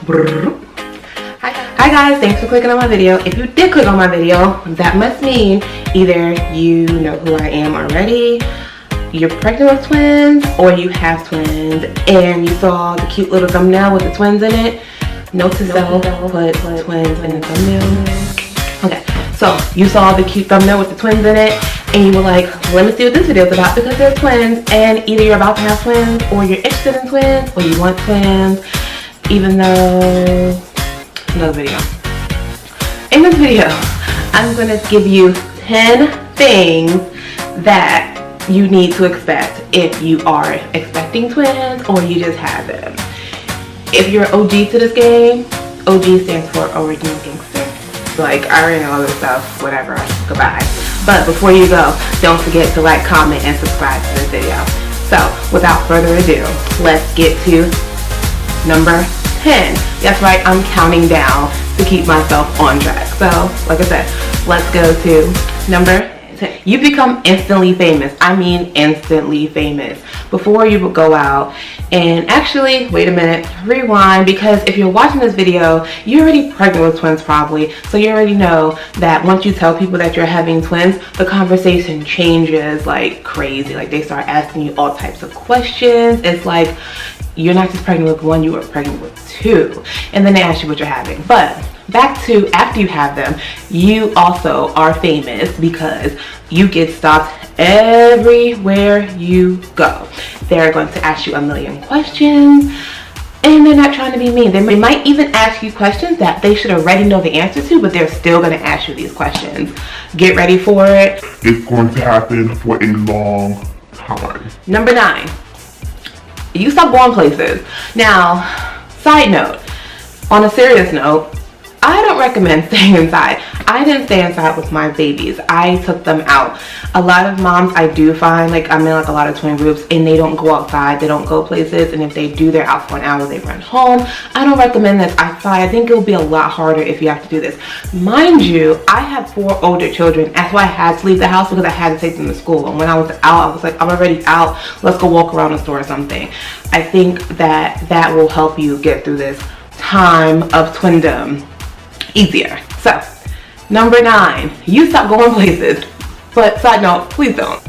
Hi guys, thanks for clicking on my video. If you did click on my video, that must mean either you know who I am already, you're pregnant with twins, or you have twins and you saw the cute little thumbnail with the twins in it. Note to self, put twins in the thumbnail. Okay, so you saw the cute thumbnail with the twins in it and you were like, let me see what this video is about because they're twins, and either you're about to have twins or you're interested in twins or you want twins, even though... Another video. In this video, I'm going to give you 10 things that you need to expect if you are expecting twins or you just have them. If you're OG to this game, OG stands for Original Gangster. Like, I already know all this stuff, whatever, goodbye. But before you go, don't forget to like, comment, and subscribe to this video. So, without further ado, let's get to number 10. That's right, I'm counting down to keep myself on track. So, like I said, let's go to number 10. You become instantly famous. I mean instantly famous. Before you would go out and actually, wait a minute, rewind, because if you're watching this video, you're already pregnant with twins probably, so you already know that once you tell people that you're having twins, the conversation changes like crazy. Like, they start asking you all types of questions. It's like, you're not just pregnant with one, you are pregnant with two. And then they ask you what you're having. But back to after you have them, you also are famous because you get stopped everywhere you go. They're going to ask you a million questions, and they're not trying to be mean. They might even ask you questions that they should already know the answer to, but they're still going to ask you these questions. Get ready for it. It's going to happen for a long time. Number 9. You stop going places. Now, side note, on a serious note, I don't recommend staying inside. I didn't stay inside with my babies. I took them out. A lot of moms I do find, like I'm in like a lot of twin groups, and they don't go outside, they don't go places, and if they do, they're out for an hour, they run home. I don't recommend this. I think it will be a lot harder if you have to do this. Mind you, I have 4 older children. That's why I had to leave the house, because I had to take them to school. And when I was out, I was like, I'm already out. Let's go walk around the store or something. I think that will help you get through this time of twindom easier. So, number 9, you stop going places. But side note, please don't.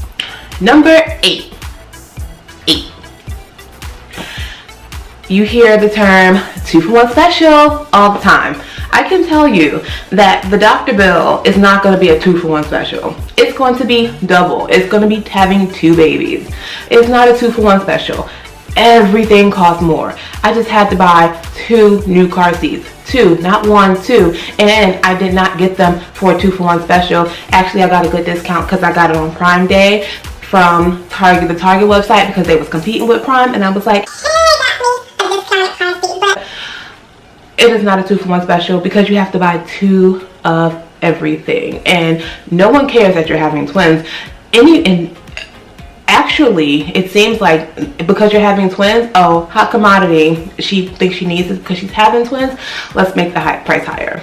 Number 8. You hear the term 2-for-1 special all the time. I can tell you that the doctor bill is not going to be a 2-for-1 special. It's going to be double. It's going to be having 2 babies. It's not a 2-for-1 special. Everything costs more. I just had to buy 2 new car seats. 2, not 1, 2. And I did not get them for a 2-for-1 special. Actually, I got a good discount because I got it on Prime Day from Target, the Target website, because they was competing with Prime, and I was like, it is not a 2-for-1 special because you have to buy 2 of everything. And no one cares that you're having twins. Actually, it seems like because you're having twins, oh, hot commodity, she thinks she needs it because she's having twins, let's make the price higher.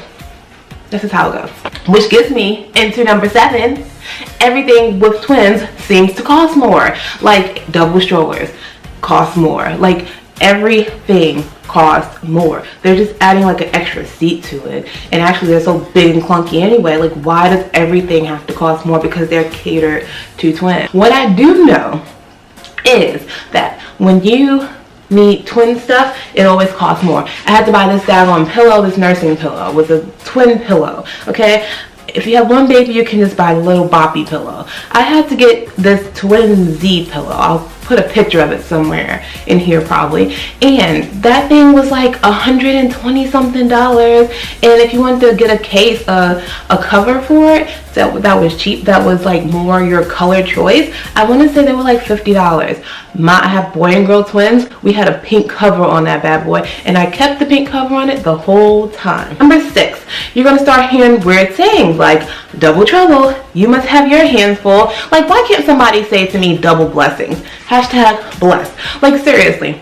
This is how it goes. Which gets me into number 7. Everything with twins seems to cost more. Like double strollers cost more. Like everything costs more. They're just adding like an extra seat to it, and actually they're so big and clunky anyway. Like, why does everything have to cost more? Because they're catered to twins. What I do know is that when you need twin stuff, it always costs more. I had to buy this daggone pillow, this nursing pillow. It was a twin pillow, okay? If you have one baby, you can just buy the little boppy pillow. I had to get this twin Z pillow. I'll put a picture of it somewhere in here probably. And that thing was like $120 something. And if you wanted to get a case, a cover for it, that was cheap. That was like more your color choice. I want to say they were like $50. I have boy and girl twins. We had a pink cover on that bad boy, and I kept the pink cover on it the whole time. Number 6, you're gonna start hearing weird sayings like double trouble, you must have your hands full. Like, why can't somebody say to me double blessings? Hashtag blessed. Like, seriously,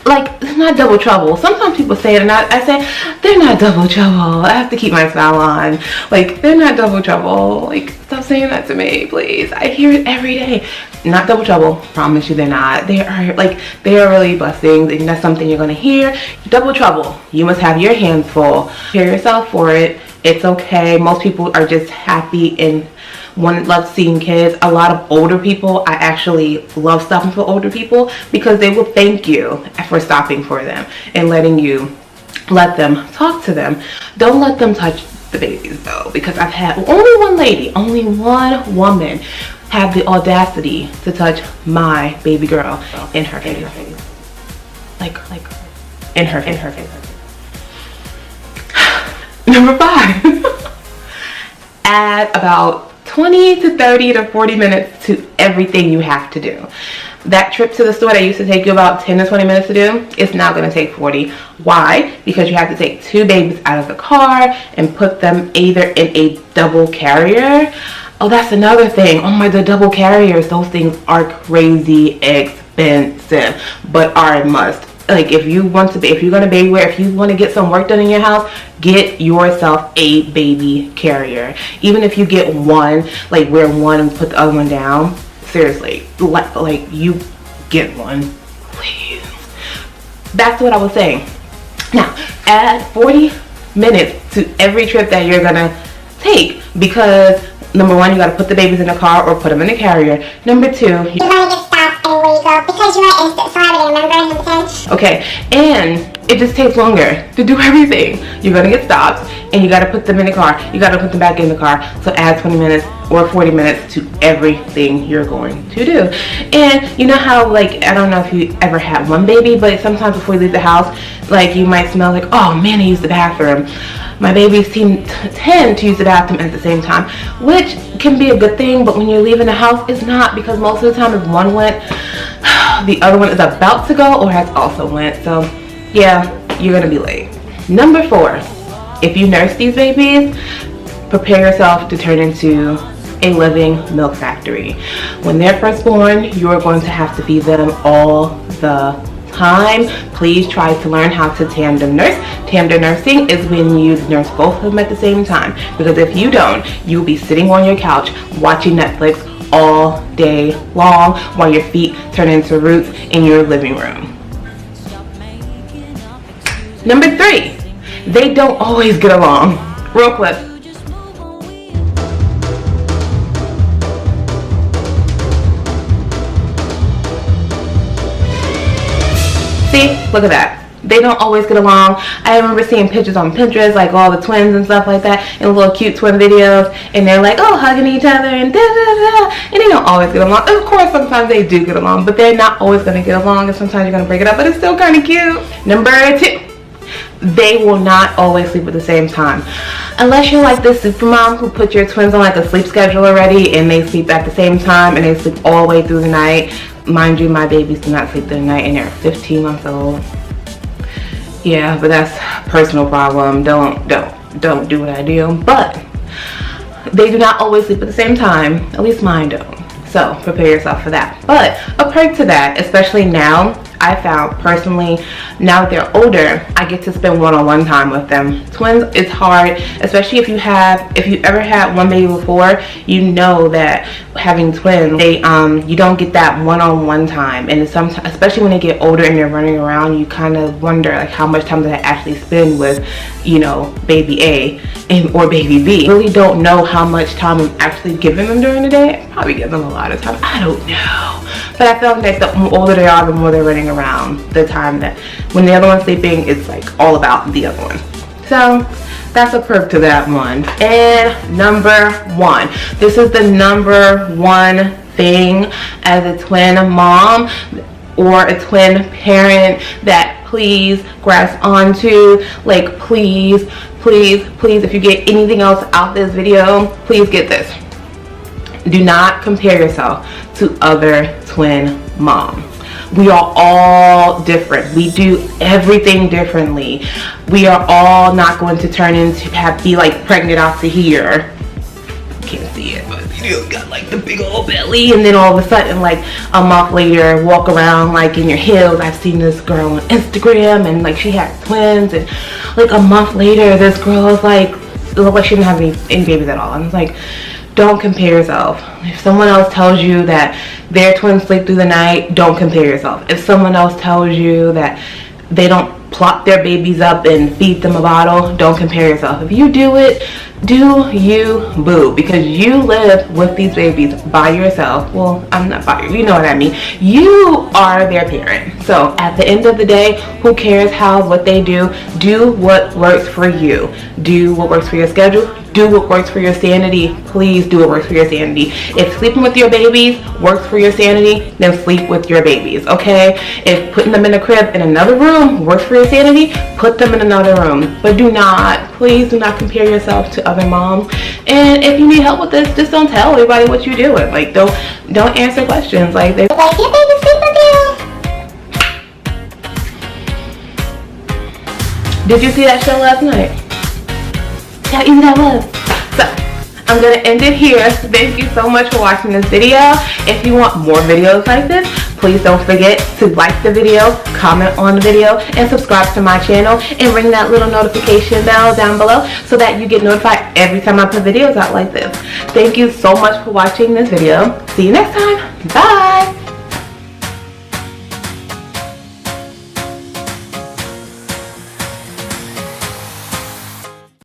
like, it's not double trouble. Sometimes people say it and I say, they're not double trouble. I have to keep my smile on. Like, they're not double trouble. Like, stop saying that to me, please. I hear it every day. Not double trouble. Promise you they're not. They are really blessings, and that's something you're gonna hear. Double trouble. You must have your hands full. Prepare yourself for it. It's okay. Most people are just happy and love seeing kids. A lot of older people, I actually love stopping for older people because they will thank you for stopping for them and letting you let them talk to them. Don't let them touch the babies though, because I've had only one woman have the audacity to touch my baby girl in her face. Like in her face. Number 5. Add about 20 to 30 to 40 minutes to everything you have to do. That trip to the store that used to take you about 10 to 20 minutes to do, it's now going to take 40. Why? Because you have to take 2 babies out of the car and put them either in a double carrier. Oh, that's another thing. Oh my, the double carriers, those things are crazy expensive, but are a must. Like, if you're going to baby wear, if you want to get some work done in your house, get yourself a baby carrier. Even if you get one, like wear one and put the other one down, seriously, like you get one, please. Back to what I was saying. Now, add 40 minutes to every trip that you're gonna take, because number 1, you gotta put the babies in the car or put them in the carrier. Number 2, you want to get stopped anywhere you go because you're an instant celebrity, remember? Okay, and it just takes longer to do everything. You're gonna get stopped and you gotta put them in the car. You gotta put them back in the car. So add 20 minutes or 40 minutes to everything you're going to do. And you know how, like, I don't know if you ever had one baby, but sometimes before you leave the house, like, you might smell like, oh man, I used the bathroom. My babies tend to use the bathroom at the same time, which can be a good thing, but when you're leaving the house, it's not, because most of the time if one went, the other one is about to go or has also went. So yeah, you're gonna be late. Number 4, if you nurse these babies, prepare yourself to turn into a living milk factory. When they're first born, you're going to have to feed them all the time. Please try to learn how to tandem nurse. Tandem nursing is when you nurse both of them at the same time, because if you don't, you'll be sitting on your couch watching Netflix all day long while your feet turn into roots in your living room. Number 3, they don't always get along. Real quick. See, look at that. They don't always get along. I remember seeing pictures on Pinterest, like all the twins and stuff like that, and little cute twin videos, and they're like, oh, hugging each other and da da da, and they don't always get along. Of course, sometimes they do get along, but they're not always going to get along, and sometimes you're going to break it up, but it's still kind of cute. Number 2, they will not always sleep at the same time. Unless you're like this super mom who put your twins on like a sleep schedule already, and they sleep at the same time, and they sleep all the way through the night. Mind you, my babies do not sleep through the night, and they're 15 months old. Yeah, but that's a personal problem. Don't do what I do. But they do not always sleep at the same time. At least mine don't. So prepare yourself for that. But a perk to that, especially now, I found personally, now that they're older, I get to spend one-on-one time with them. Twins, it's hard, especially if you ever had one baby before, you know that having twins, you don't get that one-on-one time, and sometimes, especially when they get older and they're running around, you kind of wonder like how much time did I actually spend with, you know, baby A or baby B. I really don't know how much time I'm actually giving them during the day. I probably give them a lot of time. I don't know. But I feel like the older they are, the more they're running around. The time that when the other one's sleeping, it's like all about the other one. So that's a perk to that one. And number 1, this is the number 1 thing as a twin mom or a twin parent that please grasp onto. Like, please, if you get anything else out this video, please get this. Do not compare yourself to other twin moms. We are all different. We do everything differently. We are all not going to turn into be like pregnant out to here. Can't see it, but you got like the big old belly, and then all of a sudden like a month later walk around like in your heels. I've seen this girl on Instagram and like she had twins, and like a month later this girl is like, it looked like she didn't have any babies at all. And it's like, don't compare yourself. If someone else tells you that their twins sleep through the night, don't compare yourself. If someone else tells you that they don't plop their babies up and feed them a bottle, don't compare yourself. If you do it, do you, boo, because you live with these babies by yourself. Well, I'm not by you, you know what I mean. You are their parent. So at the end of the day, who cares what they do? Do what works for you. Do what works for your schedule. Do what works for your sanity. Please do what works for your sanity. If sleeping with your babies works for your sanity, then sleep with your babies, okay? If putting them in a crib in another room works for your sanity, put them in another room. But do not, please do not compare yourself to other moms. And if you need help with this, just don't tell everybody what you're doing. Like, don't answer questions. Like, Like, your baby sleep with you? did you see that show last night? How easy that was. So I'm gonna end it here. Thank you so much for watching this video. If you want more videos like this, please don't forget to like the video, comment on the video, and subscribe to my channel, and ring that little notification bell down below so that you get notified every time I put videos out like this. Thank you so much for watching this video. See you next time. Bye.